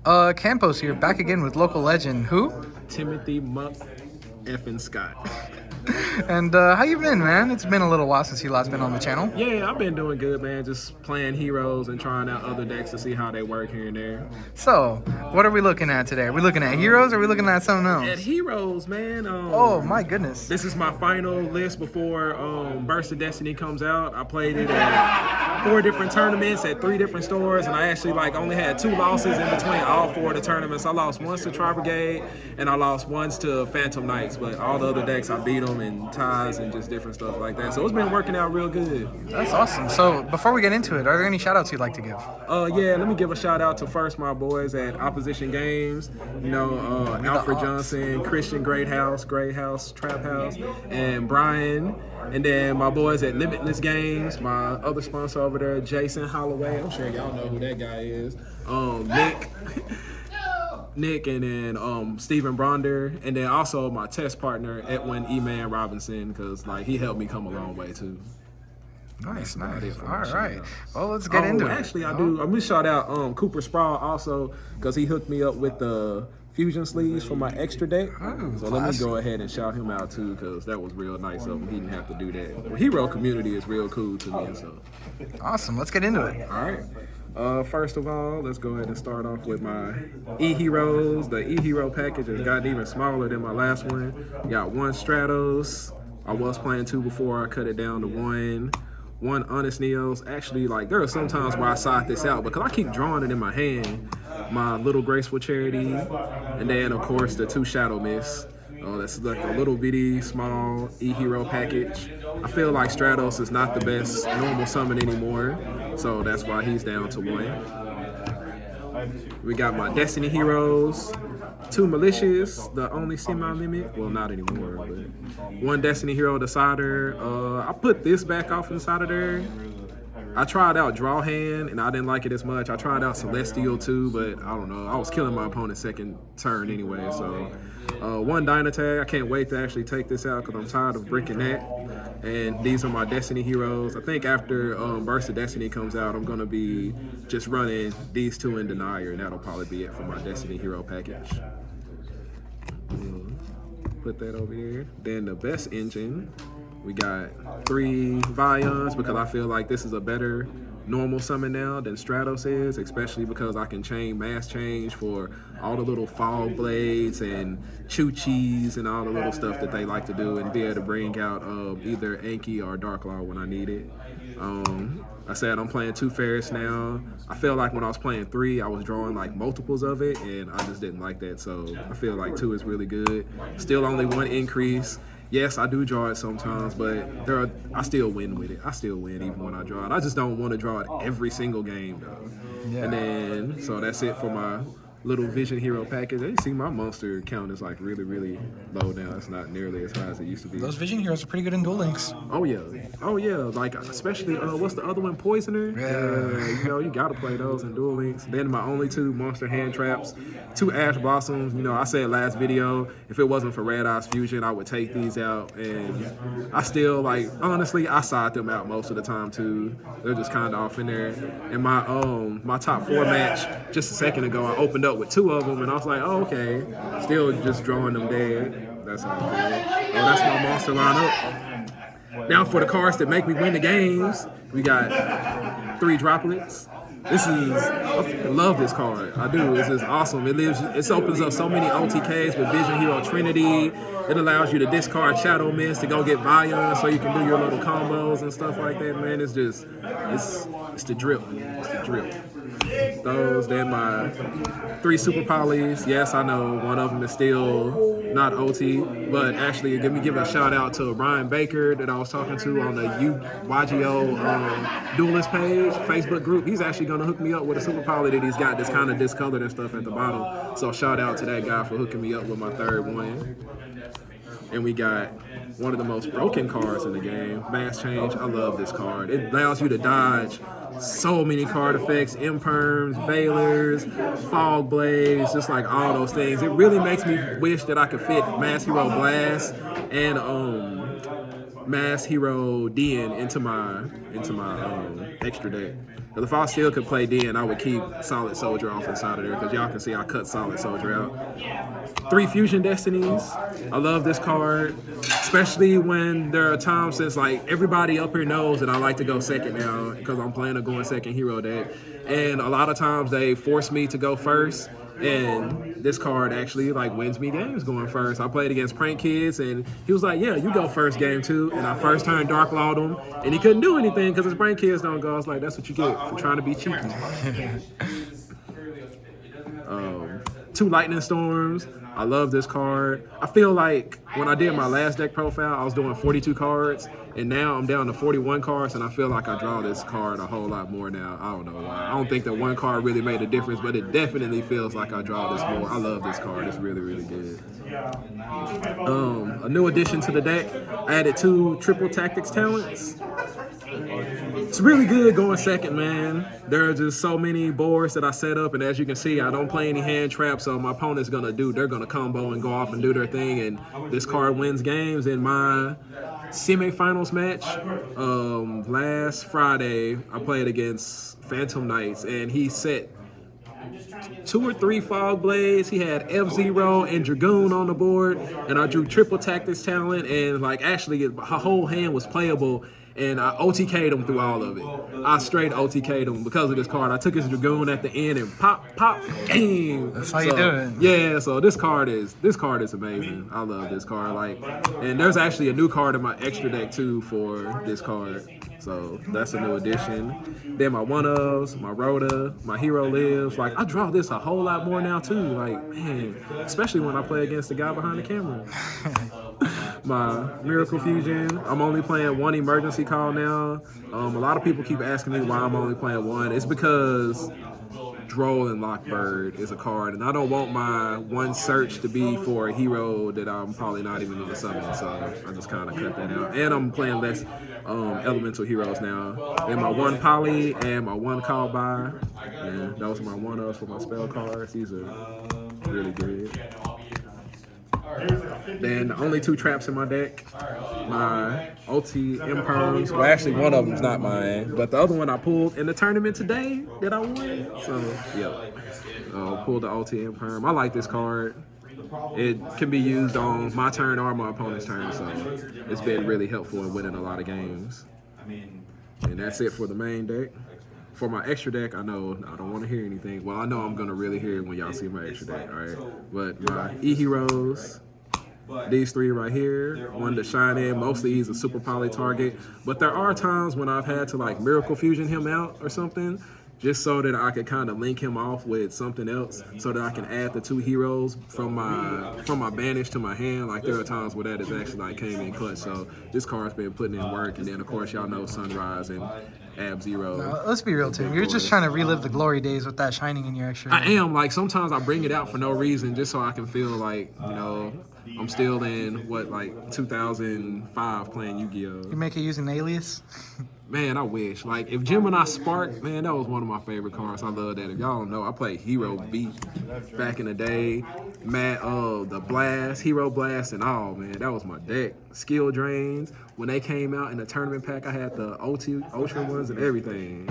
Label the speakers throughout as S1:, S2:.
S1: Campos here, back again with local legend. Who?
S2: Timothy Muck effing Scott.
S1: And how you been, man? It's been a little while since you last been on the channel.
S2: Yeah, I've been doing good, man. Just playing heroes and trying out other decks to see how they work here and there.
S1: So, what are we looking at today? Are we looking at heroes or are we looking at something else?
S2: At heroes, man.
S1: Oh my goodness.
S2: This is my final list before Burst of Destiny comes out. I played it at 4 different tournaments at 3 different stores, and I actually only had 2 losses in between all 4 of the tournaments. I lost once to Tri Brigade and I lost once to Phantom Knights, but all the other decks I beat them in ties and just different stuff like that. So it's been working out real good.
S1: That's awesome. So before we get into it, are there any shout outs you'd like to give?
S2: Yeah, let me give a shout out to first my boys at Opposition Games, Alfred Johnson, Christian Great House, Trap House, and Brian. And then my boys at Limitless Games, my other sponsor over there, Jason Holloway. I'm sure y'all know who that guy is. Nick, and then Stephen Bronder, and then also my test partner, Edwin E-Man Robinson, because he helped me come a long way too.
S1: Nice. All right. Well, let's get into it.
S2: Actually, I'm gonna shout out Cooper Sproul also, because he hooked me up with the fusion sleeves for my extra deck. So let me go ahead and shout him out too, because that was real nice of him. He didn't have to do that. The hero community is real cool to me, so.
S1: Awesome. Let's get into it.
S2: All right. First of all, let's go ahead and start off with my E-Heroes. The E-Hero package has gotten even smaller than my last one. Got 1 Stratos. I was playing 2 before. I cut it down to 1. 1 Honest Neos. Actually, there are some times where I side this out because I keep drawing it in my hand. My Little Graceful Charity. And then, of course, the 2 Shadow Mist. That's a little bitty, small E-Hero package. I feel like Stratos is not the best normal summon anymore, so that's why he's down to 1. We got my Destiny Heroes, 2 Malicious, the only semi-limit. Well, not anymore, but 1 Destiny Hero Decider. I put this back off inside of there. I tried out Draw Hand, and I didn't like it as much. I tried out Celestial too, but I don't know. I was killing my opponent's second turn anyway, so. 1 Dynatag. I can't wait to actually take this out because I'm tired of bricking that. And these are my Destiny Heroes. I think after Burst of Destiny comes out, I'm going to be just running these 2 in Denier, and that'll probably be it for my Destiny Hero package. Put that over here. Then the best engine. We got 3 Vions because I feel like this is a better normal summon now than Stratos is, especially because I can mass change for all the little Fog Blades and Choo-Chees and all the little stuff that they like to do, and be able to bring out either Anki or Darklaw when I need it. I said I'm playing 2 Ferris now. I feel like when I was playing 3, I was drawing multiples of it, and I just didn't like that, so I feel like 2 is really good. Still only 1 increase. Yes, I do draw it sometimes, but I still win with it. I still win even when I draw it. I just don't want to draw it every single game, though. Yeah. And then, so that's it for my little Vision Hero package. You see my monster count is really, really low now. It's not nearly as high as it used to be.
S1: Those Vision Heroes are pretty good in Duel Links.
S2: Oh yeah. Especially what's the other one? Poisoner.
S1: Yeah.
S2: You gotta play those in Duel Links. Then my only 2 monster hand traps, 2 Ash Blossoms. I said last video, if it wasn't for Red Eyes Fusion, I would take these out, and I still honestly, I side them out most of the time too. They're just kind of off in there. And my top 4 match just a second ago, I opened up with 2 of them, and I was like, oh, okay. Still just drawing them dead. That's all good. That's my monster lineup. Now for the cards that make me win the games, we got 3 Droplets. I love this card. I do. It's just awesome. It opens up so many OTKs with Vision Hero Trinity. It allows you to discard Shadow Mist to go get Vion so you can do your little combos and stuff like that, man. It's the drip. It's the drip. Those, then my 3 Super Polys. Yes, I know one of them is still not OT, but actually give a shout out to Ryan Baker that I was talking to on the YGO Duelist page, Facebook group. He's actually gonna hook me up with a Super Poly that he's got that's kind of discolored and stuff at the bottom. So shout out to that guy for hooking me up with my 3rd one. And we got one of the most broken cards in the game, Mass Change. I love this card. It allows you to dodge so many card effects, Imperms, Veilers, Fog Blades, just all those things. It really makes me wish that I could fit Mass Hero Blast and Mass Hero Den into my extra deck. Because if I still could play Den, I would keep Solid Soldier off inside of there. Because y'all can see I cut Solid Soldier out. 3 Fusion Destinies. I love this card, especially when there are times since like everybody up here knows that I like to go second now because I'm playing a going second hero deck. And a lot of times they force me to go first. And this card actually like wins me games going first. I played against Prank Kids and he was like, yeah, you go first game 2. And I first turned Dark Law'd him and he couldn't do anything because his Prank Kids don't go. I was like, that's what you get for trying to be cheeky. 2 Lightning Storms. I love this card. I feel like when I did my last deck profile, I was doing 42 cards, and now I'm down to 41 cards, and I feel like I draw this card a whole lot more now. I don't know why. I don't think that one card really made a difference, but it definitely feels like I draw this more. I love this card. It's really, really good. A new addition to the deck, I added 2 Triple Tactics talents. It's really good going second, man. There are just so many boards that I set up, and as you can see, I don't play any hand traps, so my opponent's they're gonna combo and go off and do their thing, and this card wins games. In my semifinals match, last Friday, I played against Phantom Knights, and he set 2 or 3 Fog Blades. He had F-Zero and Dragoon on the board, and I drew Triple Tactics talent, and like actually, my whole hand was playable. And I OTK'd him through all of it. I straight OTK'd him because of this card. I took his Dragoon at the end and pop, game.
S1: That's how you do it.
S2: Yeah, so this card is amazing. I love this card. Like, and there's actually a new card in my extra deck too for this card. So that's a new addition. Then my one-ofs, my Rhoda, my Hero Lives. Like, I draw this a whole lot more now too. Like, man, especially when I play against the guy behind the camera. My Miracle Fusion. I'm only playing 1 emergency call now. A lot of people keep asking me why I'm only playing 1. It's because Droll and Lockbird is a card, and I don't want my 1 search to be for a hero that I'm probably not even going to summon, so I just kind of cut that out. And I'm playing less elemental heroes now. And my 1 poly and my 1 call by, and those are my one-ups for my spell cards. These are really good. Then the only 2 traps in my deck, my OT Imperms. Well, actually, one of them's not mine, but the other one I pulled in the tournament today that I won. So, yeah, pulled the OT Imperm. I like this card. It can be used on my turn or my opponent's turn, so it's been really helpful in winning a lot of games. And that's it for the main deck. For my extra deck, I know I don't want to hear anything. Well, I know I'm going to really hear it when y'all see my extra deck, all right? But my E-Heroes, these 3 right here, 1 to shine in. Mostly he's a super poly target. But there are times when I've had to like Miracle Fusion him out or something, just so that I could kind of link him off with something else so that I can add the 2 heroes from my banish to my hand. Like, there are times where that has actually like came in clutch. So this card's been putting in work. And then of course y'all know Sunrise and Ab-Zero.
S1: No, let's be real too. You're just trying to relive the glory days with that shining in your extra.
S2: I am. Like, sometimes I bring it out for no reason just so I can feel like, you know, I'm still in, like 2005 playing Yu-Gi-Oh!
S1: You make it using Alias?
S2: Man, I wish. Like, if Gemini Spark, man, that was one of my favorite cards. I love that. If y'all don't know, I played Hero Beat back in the day. The Blast, Hero Blast, and all, man. That was my deck. Skill Drains. When they came out in the tournament pack, I had the Ultra ones and everything.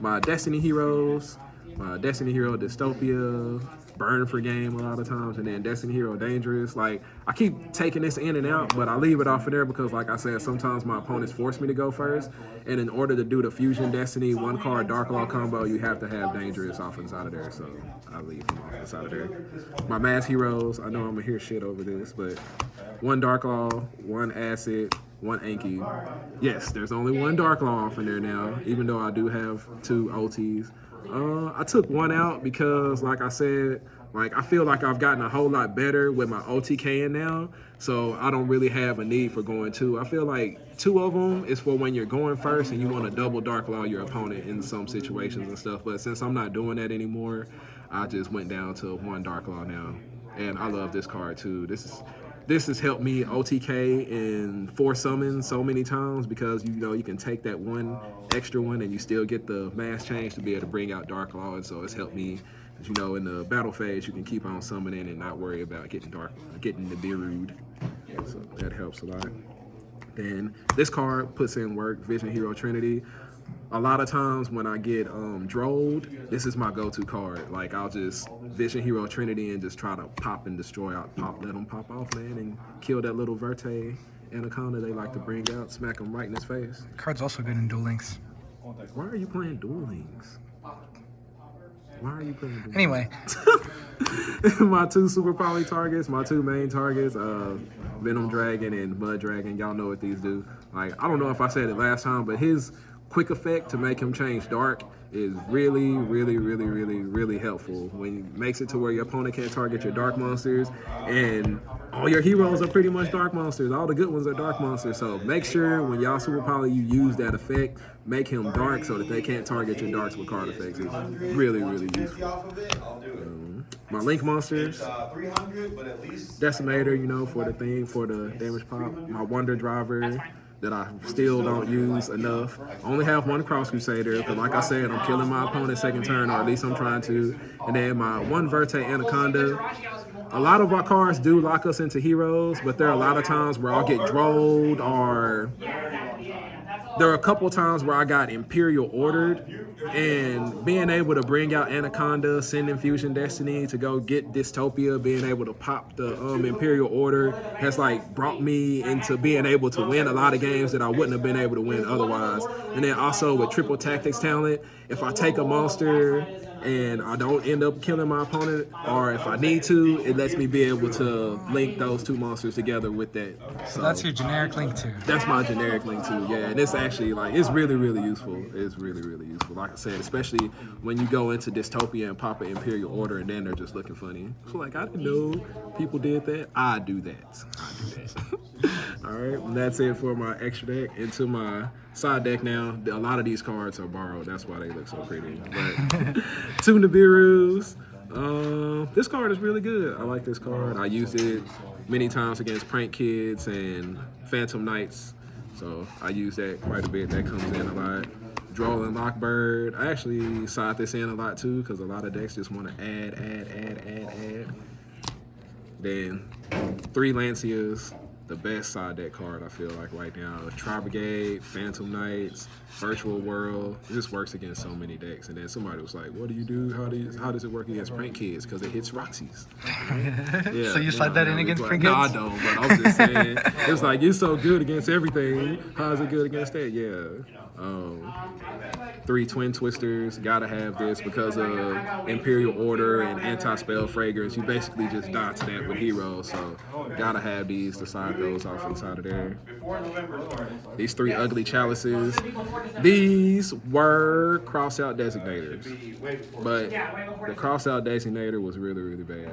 S2: My Destiny Heroes, my Destiny Hero Dystopia, Burn for game a lot of times, and then Destiny Hero Dangerous. Like, I keep taking this in and out, but I leave it off of there because, like I said, sometimes my opponents force me to go first, and in order to do the Fusion Destiny 1 card Dark Law combo, you have to have Dangerous off inside of there, so I leave them off inside of there. My Mass Heroes, I know I'm gonna hear shit over this, but 1 Dark Law, 1 Acid, 1 Anki. Yes, there's only 1 Dark Law off in there now, even though I do have 2 OTs. I took 1 out because, like I said, like, I feel like I've gotten a whole lot better with my OTKing now, so I don't really have a need for going 2. I feel like 2 of them is for when you're going first and you want to double Dark Law your opponent in some situations and stuff, but since I'm not doing that anymore, I just went down to 1 Dark Law now, and I love this card too. This has helped me OTK in 4 summons so many times because, you know, you can take that 1 extra one and you still get the mass change to be able to bring out Dark Law, and so it's helped me. As you know, in the battle phase, you can keep on summoning and not worry about getting the Berude. So that helps a lot. Then this card puts in work, Vision Hero Trinity. A lot of times when I get drolled, this is my go-to card. Like, I'll just Vision Hero Trinity and just try to pop and destroy. I'll let them pop off, man, and kill that little Verte Anaconda they like to bring out, smack them right in his face.
S1: Card's also good in Duel Links.
S2: Why are you playing Duel Links? Why are you playing Duel Links?
S1: Anyway.
S2: My two super poly targets, my two main targets, Venom Dragon and Mud Dragon. Y'all know what these do. Like, I don't know if I said it last time, but his quick effect to make him change dark is really, really, really, really, really helpful. When it makes it to where your opponent can't target your dark monsters, and all your heroes are pretty much dark monsters. All the good ones are dark monsters. So make sure when y'all super poly, you use that effect, make him dark so that they can't target your darks with card effects. It's really, really useful. My Link monsters, Decimator, you know, for the thing, for the damage pop. My Wonder Driver that I still don't use enough. I only have one Cross Crusader, but like I said, I'm killing my opponent second turn, or at least I'm trying to. And then my one Verte Anaconda. A lot of our cards do lock us into heroes, but there are a lot of times where I'll get drolled, or there are a couple times where I got Imperial ordered, and being able to bring out Anaconda, send Infusion Destiny to go get Dystopia, being able to pop the Imperial Order has like brought me into being able to win a lot of games that I wouldn't have been able to win otherwise. And then also with Triple Tactics talent, if I take a monster and I don't end up killing my opponent, or if I need to, it lets me be able to link those two monsters together with that.
S1: So that's your generic Link 2.
S2: That's my generic Link 2, yeah. And it's actually like, it's really, really useful. It's really, really useful. Like I said, especially when you go into Dystopia and pop an Imperial Order and then they're just looking funny. So like, I didn't know people did that. I do that. All right, and that's it for my extra deck. Into my side deck now. A lot of these cards are borrowed. That's why they look so pretty. But two Nibiru's. This card is really good. I like this card. I used it many times against Prank Kids and Phantom Knights. So I use that quite a bit. That comes in a lot. Droll and Lockbird. I actually side this in a lot too, because a lot of decks just want to add. Then 3 Lancias. The best side deck card I feel like right now. Tri-Brigade, Phantom Knights, Virtual World. It just works against so many decks. And then somebody was like, what do you do? How does it work against Prank Kids? Because it hits Roxy's. Yeah,
S1: So you slide that in against Prank Kids?
S2: No, I don't, but I'm just saying. It's like, you're so good against everything. How is it good against that? Yeah. 3 Twin Twisters, gotta have this because of Imperial Order and Anti-Spell Fragrance. You basically just die to that with heroes, so gotta have these to side those off inside of there. These 3 Ugly Chalices. These were cross-out designators, but the cross-out designator was really, really bad.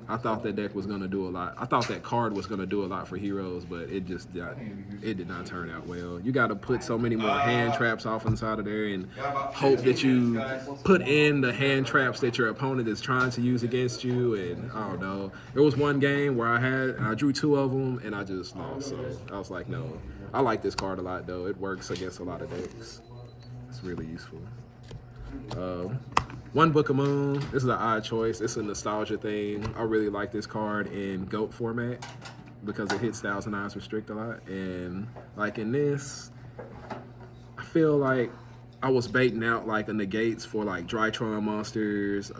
S2: I thought that deck was gonna do a lot. I thought that card was gonna do a lot for heroes, but it just it did not turn out well. You got to put so many more hand traps off inside of there and hope that you put in the hand traps that your opponent is trying to use against you. And I don't know. There was one game where I drew 2 of them and I just lost. So I was like, no. I like this card a lot though. It works against a lot of decks. It's really useful. One Book of Moon. This is an odd choice. It's a nostalgia thing. I really like this card in GOAT format because it hits Thousand Eyes Restrict a lot. And like in this, I feel like I was baiting out like a negates for like Drytron monsters,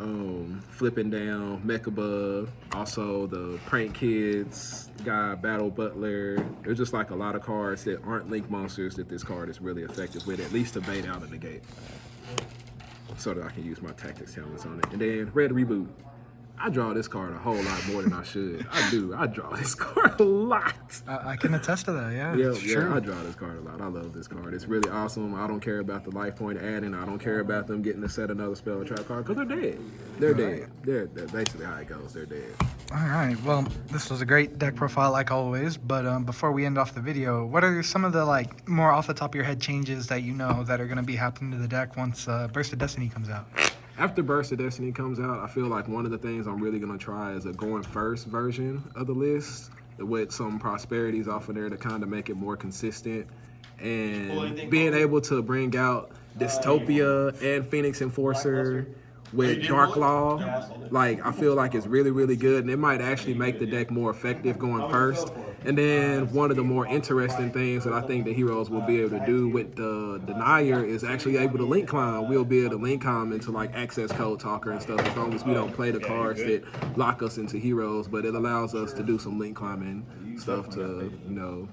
S2: Flipping Down, Mechabub, also the Prank Kids guy, Battle Butler. There's just like a lot of cards that aren't Link monsters that this card is really effective with, at least to bait out a negate, so that I can use my tactics talents on it. And then Red Reboot. I draw this card a whole lot more than I should. I do. I draw this card a lot.
S1: I can attest to that, yeah.
S2: Yeah, I draw this card a lot. I love this card. It's really awesome. I don't care about the life point adding. I don't care about them getting to set another spell or trap card, because they're dead. They're dead. They're basically how it goes. They're dead.
S1: All right, well, this was a great deck profile like always, but before we end off the video, what are some of the like more off the top of your head changes that you know that are going to be happening to the deck once Burst of Destiny comes out?
S2: After Burst of Destiny comes out, I feel like one of the things I'm really going to try is a going first version of the list with some prosperities off of there to kind of make it more consistent, and being able to bring out Dystopia and Phoenix Enforcer with Dark Law. Like, I feel like it's really, really good, and it might actually make the deck more effective going first. And then one of the more interesting things that I think the heroes will be able to do with the denier is actually able to link climb. We'll be able to link climb into like access code talker and stuff as long as we don't play the cards that lock us into heroes, but it allows us to do some link climbing stuff to,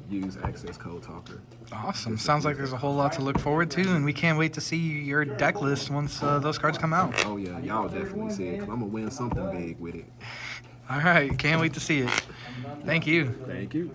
S2: use access code talker.
S1: Awesome. Sounds like there's a whole lot to look forward to, and we can't wait to see your deck list once those cards come out.
S2: Oh yeah, y'all definitely see it, because I'm going to win something big with it.
S1: All right, can't wait to see it. Thank you.
S2: Thank you.